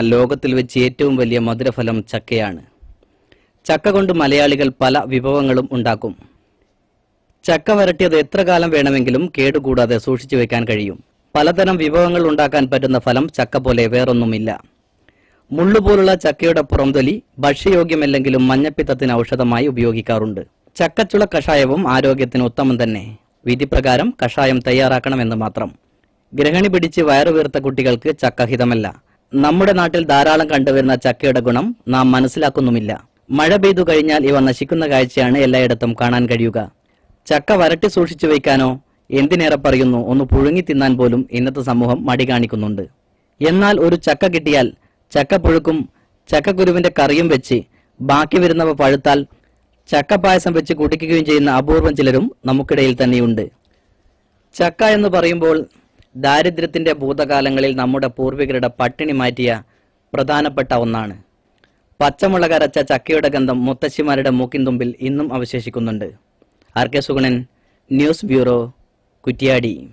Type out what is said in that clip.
ലോകത്തിൽ വെച്ച് ഏറ്റവും വലിയ മധുരഫലം ചക്കയാണ്. ചക്ക കൊണ്ട് മലയാളികൾ പല വിഭവങ്ങളും ഉണ്ടാക്കും. ചക്ക വരട്ടിയത് എത്ര കാലം വേണമെങ്കിലും കേടുകൂടാതെ സൂക്ഷിച്ചു വെക്കാൻ കഴിയും. പലതരം വിഭവങ്ങൾ ഉണ്ടാക്കാൻ പറ്റുന്ന ഫലം ചക്ക പോലെ വേറൊന്നുമില്ല. മുള്ളുപോലുള്ള ചക്കയുടെ പുറംതൊലി ഭക്ഷ്യയോഗ്യമല്ലെങ്കിലും മഞ്ഞപ്പിത്തത്തിന് ഔഷധമായി ഉപയോഗിക്കാറുണ്ട്. ചക്കച്ചുള കഷായവും ആരോഗ്യത്തിന് ഉത്തമം തന്നെ. വിധിപ്രകാരം കഷായം തയ്യാറാക്കണമെന്ന് മാത്രം. ഗ്രഹണി പിടിച്ച് വയറുവീർത്ത കുട്ടികൾക്ക് ചക്ക ഹിതമല്ല. നമ്മുടെ നാട്ടിൽ ധാരാളം കണ്ടുവരുന്ന ചക്കയുടെ ഗുണം നാം മനസ്സിലാക്കുന്നുമില്ല. മഴ പെയ്തു കഴിഞ്ഞാൽ ഇവ നശിക്കുന്ന കാഴ്ചയാണ് എല്ലായിടത്തും കാണാൻ കഴിയുക. ചക്ക വരട്ടി സൂക്ഷിച്ചു വയ്ക്കാനോ, എന്തിനേറെ പറയുന്നു, ഒന്ന് പുഴുങ്ങി തിന്നാൻ പോലും ഇന്നത്തെ സമൂഹം മടി കാണിക്കുന്നുണ്ട്. എന്നാൽ ഒരു ചക്ക കിട്ടിയാൽ ചക്കപ്പുഴുക്കും ചക്കക്കുരുവിന്റെ കറിയും വെച്ച് ബാക്കി വരുന്നവ പഴുത്താൽ ചക്കപ്പായസം വെച്ച് കുടിക്കുകയും ചെയ്യുന്ന അപൂർവം ചിലരും നമുക്കിടയിൽ തന്നെയുണ്ട്. ചക്ക എന്ന് പറയുമ്പോൾ ദാരിദ്ര്യത്തിന്റെ ഭൂതകാലങ്ങളിൽ നമ്മുടെ പൂർവികരുടെ പട്ടിണി മാറ്റിയ പ്രധാനപ്പെട്ട ഒന്നാണ്. പച്ചമുളകരച്ച ചക്കയുടെ ഗന്ധം മുത്തശ്ശിമാരുടെ മൂക്കിൻതുമ്പിൽ ഇന്നും അവശേഷിക്കുന്നുണ്ട്. R K Sugunan, news bureau, Kuttiadi.